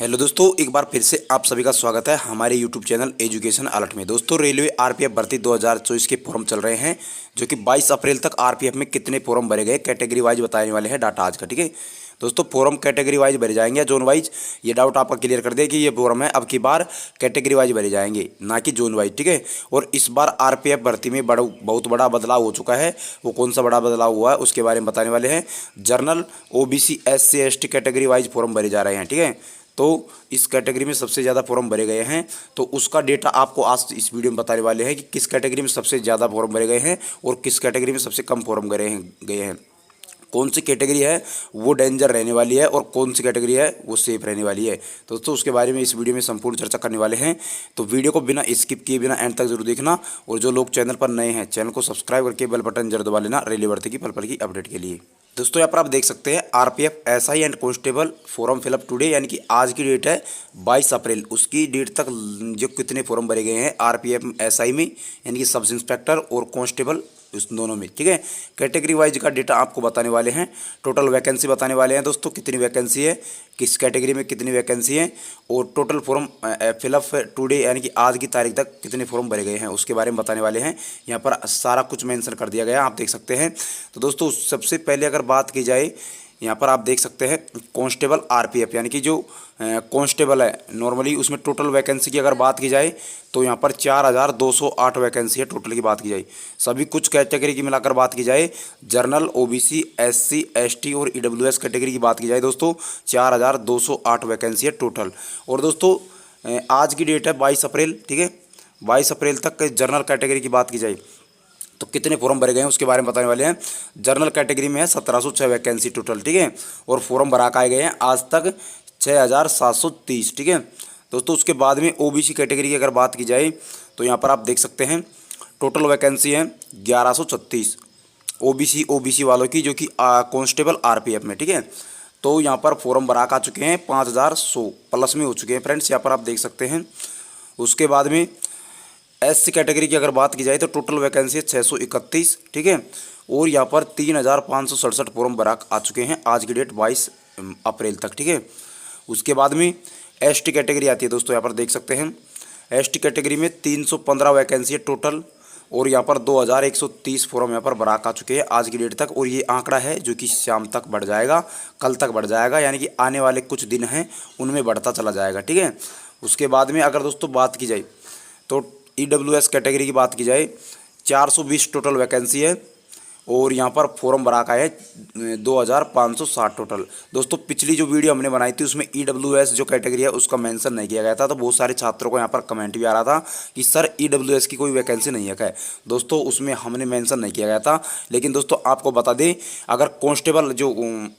Hello दोस्तों, एक बार फिर से आप सभी का स्वागत है हमारे यूट्यूब चैनल एजुकेशन अलर्ट में। दोस्तों, रेलवे आरपीएफ भर्ती 2024 के फॉर्म चल रहे हैं, जो कि 22 अप्रैल तक आरपीएफ में कितने फॉर्म भरे गए कैटेगरी वाइज बताने वाले हैं डाटा आज का। ठीक है दोस्तों, फॉर्म कैटेगरी वाइज भरे जाएंगे, जोन वाइज। ये डाउट आपका क्लियर कर दे कि ये फॉर्म है अब की बार कैटेगरी वाइज भरे जाएंगे, ना कि जोन वाइज। ठीक है, और इस बार आरपीएफ भर्ती में बहुत बड़ा बदलाव हो चुका है। वो कौन सा बड़ा बदलाव हुआ है उसके बारे में बताने वाले हैं। Journal, OBC, SC, ST category wise form भरे जा रहे हैं। ठीक है, तो इस कैटेगरी में सबसे ज़्यादा फॉर्म भरे गए हैं, तो उसका डेटा आपको आज इस वीडियो में बताने वाले हैं कि किस कैटेगरी में सबसे ज़्यादा फॉर्म भरे गए हैं और किस कैटेगरी में सबसे कम फॉर्म गए हैं। कौन सी कैटेगरी है वो डेंजर रहने वाली है और कौन सी कैटेगरी है वो सेफ रहने वाली है। तो दोस्तों, उसके बारे में इस वीडियो में संपूर्ण चर्चा करने वाले हैं, तो वीडियो को बिना स्किप किए बिना एंड तक जरूर देखना। और जो लोग चैनल पर नए हैं, चैनल को सब्सक्राइब करके बेल बटन जरूर दबा लेना रेलवे भर्ती की पल पल की अपडेट के लिए। दोस्तों, यहाँ पर आप देख सकते हैं RPF SI and constable form fill up today, यानी कि आज की डेट है 22 अप्रैल। उसकी डेट तक जो कितने फॉर्म भरे गए हैं आरपीएफ एसआई में, यानी कि सब इंस्पेक्टर और कांस्टेबल, उस दोनों में। ठीक है, कैटेगरी वाइज का डेटा आपको बताने वाले हैं। टोटल वैकेंसी बताने वाले हैं दोस्तों, कितनी वैकेंसी है, किस कैटेगरी में कितनी वैकेंसी है, और टोटल फॉर्म फिलअप टुडे यानी कि आज की तारीख तक कितने फॉर्म भरे गए हैं उसके बारे में बताने वाले हैं। यहाँ पर सारा कुछ मेंशन कर दिया गया है, आप देख सकते हैं। तो दोस्तों, सबसे पहले अगर बात की जाए, यहाँ पर आप देख सकते हैं कांस्टेबल आरपीएफ, यानी कि जो कांस्टेबल है नॉर्मली, उसमें टोटल वैकेंसी की अगर बात की जाए तो यहाँ पर 4208 वैकेंसी है टोटल की बात की जाए। सभी कुछ कैटेगरी की मिलाकर बात की जाए, जर्नल, ओबीसी, एससी, एसटी और ईडब्ल्यूएस कैटेगरी की बात की जाए दोस्तों, 4208 वैकेंसी है टोटल। और दोस्तों, आज की डेट है 22 अप्रैल। ठीक है, 22 अप्रैल तक जर्नल कैटेगरी की बात की जाए तो कितने फॉर्म भरे गए हैं उसके बारे में बताने वाले हैं। जर्नल कैटेगरी में है 1706 वैकेंसी टोटल। ठीक है, और फॉर्म भरा के आए गए हैं आज तक 6730। ठीक है दोस्तों, उसके बाद में ओबीसी कैटेगरी की अगर बात की जाए तो यहाँ पर आप देख सकते हैं टोटल वैकेंसी है 1136 ओबीसी वालों की, जो कि कांस्टेबल आरपीएफ में। ठीक है, तो यहाँ पर फॉर्म भरा आ चुके हैं 5100 प्लस में हो चुके हैं फ्रेंड्स, यहाँ पर आप देख सकते हैं। उसके बाद में एससी कैटेगरी की अगर बात की जाए तो टोटल वैकेंसी है 631। ठीक है, और यहाँ पर 3567 फॉर्म भरा आ चुके हैं आज की डेट 22 अप्रैल तक। ठीक है, उसके बाद में एसटी कैटेगरी आती है दोस्तों, यहाँ पर देख सकते हैं एसटी कैटेगरी में 315 वैकेंसी है टोटल, और यहाँ पर 2130 फॉर्म यहाँ पर भरा आ चुके हैं आज की डेट तक। और ये आंकड़ा है जो कि शाम तक बढ़ जाएगा, कल तक बढ़ जाएगा, यानी कि आने वाले कुछ दिन हैं उनमें बढ़ता चला जाएगा। ठीक है, उसके बाद में अगर दोस्तों बात की जाए तो ईडब्ल्यूएस कैटेगरी की बात की जाए 420 टोटल वैकेंसी है, और यहाँ पर फॉर्म भरा का है 2560 टोटल। दोस्तों, पिछली जो वीडियो हमने बनाई थी उसमें ईडब्ल्यूएस जो कैटेगरी है उसका मेंशन नहीं किया गया था, तो बहुत सारे छात्रों को यहाँ पर कमेंट भी आ रहा था कि सर ईडब्ल्यूएस की कोई वैकेंसी नहीं है क्या। दोस्तों, उसमें हमने मेंशन नहीं किया गया था, लेकिन दोस्तों आपको बता दें, अगर कांस्टेबल जो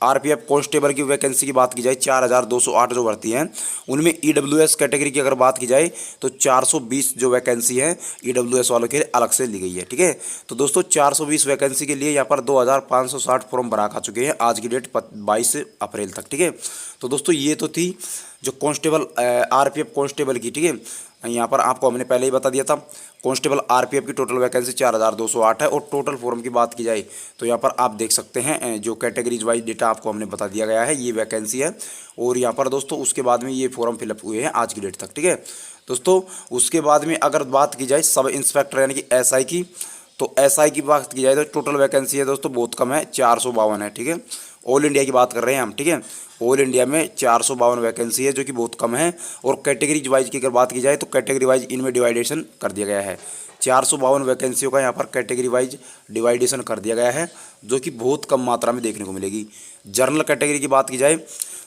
आरपीएफ कांस्टेबल की वैकेंसी की बात की जाए 4208 जो भर्ती हैं, उनमें ईडब्ल्यूएस कैटेगरी की अगर बात की जाए तो 420 जो वैकेंसी है ईडब्ल्यूएस वालों के लिए अलग से ली गई है। ठीक है, तो दोस्तों 420 वैकेंसी के लिए यहाँ पर 2560 फॉर्म भरा आ चुके हैं आज की डेट 22 अप्रैल तक। ठीक है, तो दोस्तों ये तो थी जो कांस्टेबल आरपीएफ कांस्टेबल की। ठीक है, यहाँ पर आपको हमने पहले ही बता दिया था कांस्टेबल आरपीएफ की टोटल वैकेंसी 4208 है, और टोटल फॉर्म की बात की जाए तो यहाँ पर आप देख सकते हैं जो कैटेगरीज वाइज डेटा आपको हमने बता दिया गया है, ये वैकेंसी है। और यहाँ पर दोस्तों उसके बाद में ये फॉर्म फिलअप हुए हैं आज की डेट तक। ठीक है दोस्तों, उसके बाद में अगर बात की जाए सब इंस्पेक्टर यानी कि एसआई की, तो एसआई की बात की जाए तो टोटल वैकेंसी है दोस्तों बहुत कम है, 452 है। ठीक है, ऑल इंडिया की बात कर रहे हैं हम। ठीक है, ऑल इंडिया में 452 वैकेंसी है, जो कि बहुत कम है। और कैटेगरी वाइज की अगर बात की जाए तो कैटेगरी वाइज इनमें डिवाइडेशन कर दिया गया है। 452 वैकेंसियों का यहाँ पर कैटेगरी वाइज डिवाइडेशन कर दिया गया है, जो कि बहुत कम मात्रा में देखने को मिलेगी। जर्नल कैटेगरी की बात की जाए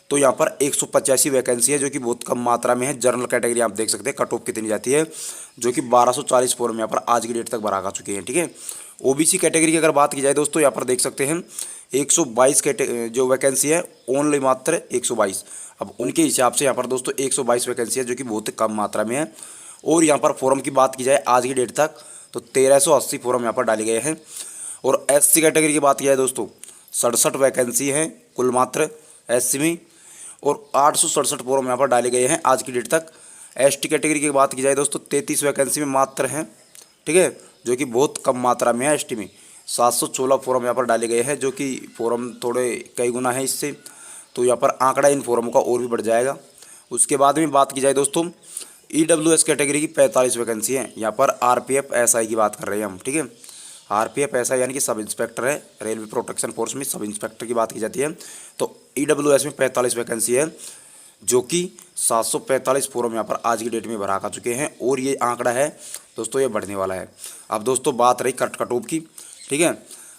तो यहाँ पर 185 वैकेंसी है, जो कि बहुत कम मात्रा में है। जर्नल कैटेगरी आप देख सकते हैं कट ऑफ कितनी जाती है, जो कि 1240 फॉर्म यहाँ पर आज की डेट तक भरा आ चुके हैं। ठीक है, ओबीसी कैटेगरी की अगर बात की जाए दोस्तों, यहाँ पर देख सकते हैं 122 जो वैकेंसी है, ओनली मात्र 122। अब उनके हिसाब से यहाँ पर दोस्तों 122 वैकेंसी है, जो कि बहुत कम मात्रा में है। और यहाँ पर फॉर्म की बात की जाए आज की डेट तक तो 1380 फॉर्म यहाँ पर डाले गए हैं। और एससी कैटेगरी की बात की जाए दोस्तों 67 वैकेंसी है कुल मात्र एससी में, और 867 फॉर्म यहाँ पर डाले गए हैं आज की डेट तक। एसटी कैटेगरी की बात की जाए दोस्तों 33 वैकेंसी में मात्र हैं। ठीक है, जो कि बहुत कम मात्रा में है। एसटी में 716 फॉर्म यहाँ पर डाले गए हैं, जो कि फॉर्म थोड़े कई गुना है इससे, तो यहाँ पर आंकड़ा इन फॉर्मों का और भी बढ़ जाएगा। उसके बाद में बात की जाए दोस्तों, EWS कैटेगरी की 45 वैकेंसी है। यहाँ पर RPF SI की बात कर रहे हैं हम, ठीक है। RPF SI यानी कि सब इंस्पेक्टर है, रेलवे प्रोटेक्शन फोर्स में सब इंस्पेक्टर की बात की जाती है। तो EWS में 45 वैकेंसी है, जो कि 745 फॉर्म यहाँ पर आज की डेट में भरा आ चुके हैं, और ये आंकड़ा है दोस्तों, ये बढ़ने वाला है। अब दोस्तों बात रही कट ऑफ की, ठीक है।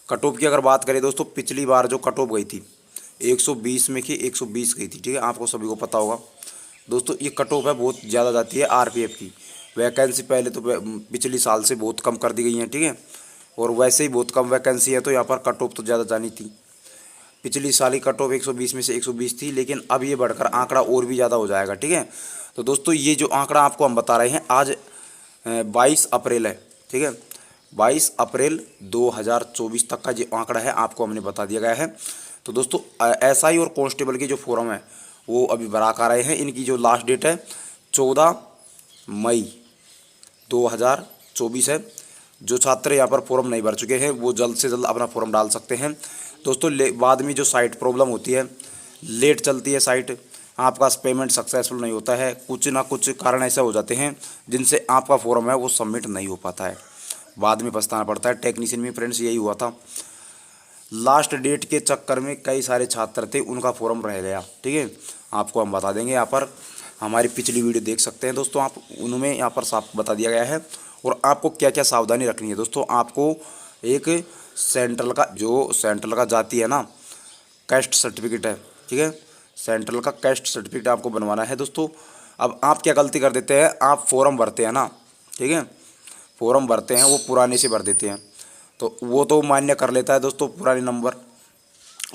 कट ऑफ की अगर बात करें दोस्तों, पिछली बार जो कट ऑफ गई थी 120 में की 120 गई थी, ठीक है, आपको सभी को पता होगा दोस्तों। ये कट ऑफ है, बहुत ज़्यादा जाती है RPF की वैकेंसी। पहले तो पिछली साल से बहुत कम कर दी गई हैं, ठीक है, और वैसे ही बहुत कम वैकेंसी है, तो यहाँ पर कट ऑफ तो ज़्यादा जानी थी। पिछली साल ही कट ऑफ 120 में से 120 थी, लेकिन अब ये बढ़कर आंकड़ा और भी ज़्यादा हो जाएगा, ठीक है। तो दोस्तों ये जो आंकड़ा आपको हम बता रहे हैं, आज 22 अप्रैल है, ठीक है, 22 अप्रैल 2024 तक का जो आंकड़ा है आपको हमने बता दिया गया है। तो दोस्तों SI और कांस्टेबल के जो फॉर्म है वो अभी भरा कर रहे हैं। इनकी जो लास्ट डेट है 14 मई 2024 है। जो छात्र यहाँ पर फॉर्म नहीं भर चुके हैं वो जल्द से जल्द अपना फॉर्म डाल सकते हैं दोस्तों। बाद में जो साइट प्रॉब्लम होती है, लेट चलती है साइट, आपका पेमेंट सक्सेसफुल नहीं होता है, कुछ ना कुछ कारण ऐसे हो जाते हैं जिनसे आपका फॉर्म है वो सबमिट नहीं हो पाता है, बाद में पछताना पड़ता है। टेक्नीशियन में फ्रेंड्स यही हुआ था, लास्ट डेट के चक्कर में कई सारे छात्र थे, उनका फॉर्म रह गया, ठीक है। आपको हम बता देंगे, यहाँ पर हमारी पिछली वीडियो देख सकते हैं दोस्तों आप, उनमें यहाँ पर साफ बता दिया गया है। और आपको क्या क्या सावधानी रखनी है दोस्तों, आपको एक सेंट्रल का जाती है ना कैस्ट सर्टिफिकेट है, ठीक है, सेंट्रल का कैस्ट सर्टिफिकेट आपको बनवाना है दोस्तों। अब आप क्या गलती कर देते हैं, आप फॉर्म भरते हैं ना, ठीक है, फॉर्म भरते हैं वो पुराने से भर देते हैं, तो वो तो मान्य कर लेता है दोस्तों पुराने नंबर,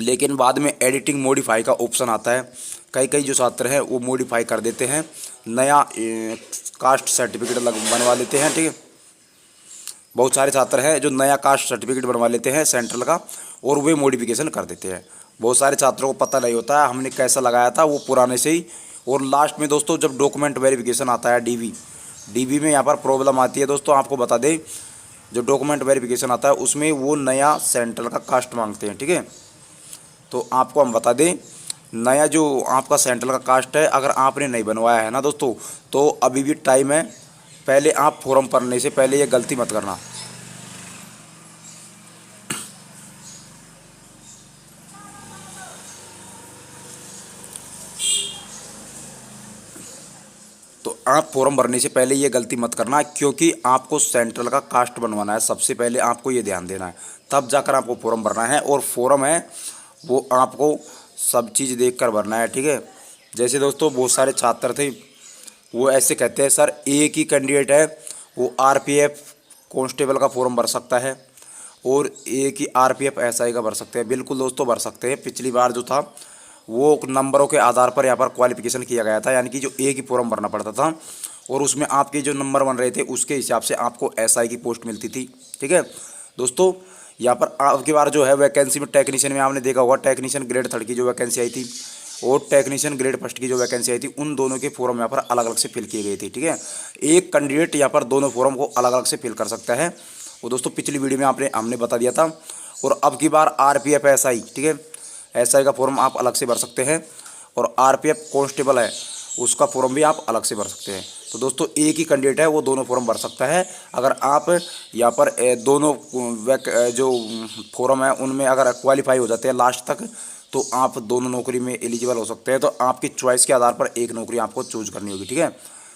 लेकिन बाद में एडिटिंग मॉडिफाई का ऑप्शन आता है। कई जो छात्र हैं वो मॉडिफाई कर देते हैं, नया कास्ट सर्टिफिकेट बनवा लेते हैं, ठीक है। बहुत सारे छात्र हैं जो नया कास्ट सर्टिफिकेट बनवा लेते हैं सेंट्रल का, और वे मॉडिफिकेशन कर देते हैं। बहुत सारे छात्रों को पता नहीं होता है हमने कैसा लगाया था, वो पुराने से ही। और लास्ट में दोस्तों जब डॉक्यूमेंट वेरिफिकेशन आता है DV में यहाँ पर प्रॉब्लम आती है दोस्तों। आपको बता दें, जो डॉक्यूमेंट वेरिफिकेशन आता है उसमें वो नया सेंट्रल का कास्ट मांगते हैं, ठीक है। तो आपको हम बता दें, नया जो आपका सेंट्रल का कास्ट है, अगर आपने नहीं बनवाया है ना दोस्तों, तो अभी भी टाइम है। पहले आप फॉर्म भरने से पहले ये गलती मत करना। तो आप फॉर्म भरने से पहले ये गलती मत करना, क्योंकि आपको सेंट्रल का कास्ट बनवाना है, सबसे पहले आपको ये ध्यान देना है, तब जाकर आपको फॉर्म भरना है। और फॉर्म है वो आपको सब चीज़ देखकर भरना है, ठीक है। जैसे दोस्तों बहुत सारे छात्र थे वो ऐसे कहते हैं, सर एक ही कैंडिडेट है वो RPF कांस्टेबल का फॉर्म भर सकता है और एक ही RPF SI का भर सकते हैं। बिल्कुल दोस्तों भर सकते हैं। पिछली बार जो था वो नंबरों के आधार पर यहाँ पर क्वालिफिकेशन किया गया था, यानी कि जो एक ही फॉर्म भरना पड़ता था, और उसमें आपके जो नंबर बन रहे थे उसके हिसाब से आपको SI की पोस्ट मिलती थी, ठीक है दोस्तों। यहाँ पर आपकी बार जो है वैकेंसी में टेक्नीशियन में आपने देखा होगा, टेक्नीशियन ग्रेड 3 की जो वैकेंसी आई थी और टेक्नीशियन ग्रेड 1 की जो वैकेंसी आई थी, उन दोनों के फॉर्म यहाँ पर अलग अलग से फिल किए गए थे, ठीक है। एक कैंडिडेट यहाँ पर दोनों फॉर्म को अलग अलग से फिल कर सकता है, वो दोस्तों पिछली वीडियो में हमने बता दिया था। और अब की बार RPF SI, ठीक है, SI का फॉर्म आप अलग से भर सकते हैं, और RPF कांस्टेबल है उसका फॉर्म भी आप अलग से भर सकते हैं। तो दोस्तों एक ही कैंडिडेट है वो दोनों फॉर्म भर सकता है। अगर आप यहाँ पर दोनों जो फॉर्म है उनमें अगर क्वालिफाई हो जाते हैं लास्ट तक, तो आप दोनों नौकरी में एलिजिबल हो सकते हैं। तो आपकी चॉइस के आधार पर एक नौकरी आपको चूज करनी होगी, ठीक है।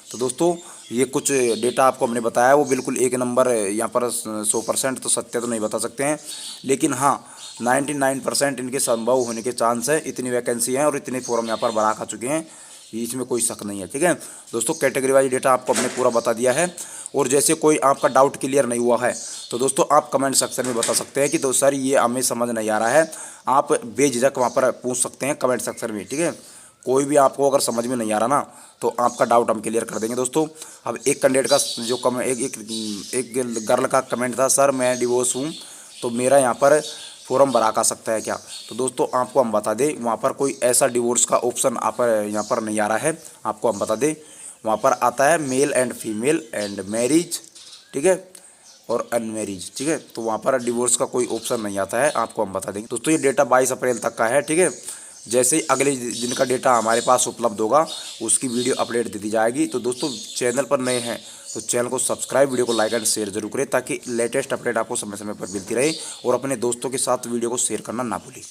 तो दोस्तों ये कुछ डेटा आपको हमने बताया, वो बिल्कुल एक नंबर यहाँ पर 100% तो सत्य तो नहीं बता सकते हैं, लेकिन हाँ 99% इनके संभव होने के चांस है। इतनी वैकेंसी हैं और इतने फॉर्म यहाँ पर भरा खा चुके हैं, इसमें कोई शक नहीं है, ठीक है दोस्तों। कैटेगरी वाइज डेटा आपको हमने पूरा बता दिया है। और जैसे कोई आपका डाउट क्लियर नहीं हुआ है तो दोस्तों आप कमेंट सेक्शन में बता सकते हैं कि दोस्त सर ये हमें समझ नहीं आ रहा है, आप बेझिझक वहाँ पर पूछ सकते हैं कमेंट सेक्शन में, ठीक है। कोई भी आपको अगर समझ में नहीं आ रहा ना, तो आपका डाउट हम क्लियर कर देंगे दोस्तों। अब एक कैंडिडेट का जो एक गर्ल का कमेंट था, सर मैं डिवोर्स हूँ तो मेरा यहाँ पर फॉर्म भरा का सकता है क्या। तो दोस्तों आपको हम बता दें, वहाँ पर कोई ऐसा डिवोर्स का ऑप्शन आप यहाँ पर नहीं आ रहा है। आपको हम बता दें वहाँ पर आता है male and female and marriage, ठीक है, और अनमैरिज, ठीक है। तो वहाँ पर डिवोर्स का कोई ऑप्शन नहीं आता है, आपको हम बता देंगे दोस्तों। ये डेटा 22 अप्रैल तक का है, ठीक है। जैसे ही अगले दिन का डेटा हमारे पास उपलब्ध होगा उसकी वीडियो अपडेट दे दी जाएगी। तो दोस्तों चैनल पर नए हैं तो चैनल को सब्सक्राइब, वीडियो को लाइक एंड शेयर जरूर करें ताकि लेटेस्ट अपडेट आपको समय समय पर मिलती रहे, और अपने दोस्तों के साथ वीडियो को शेयर करना ना भूलें।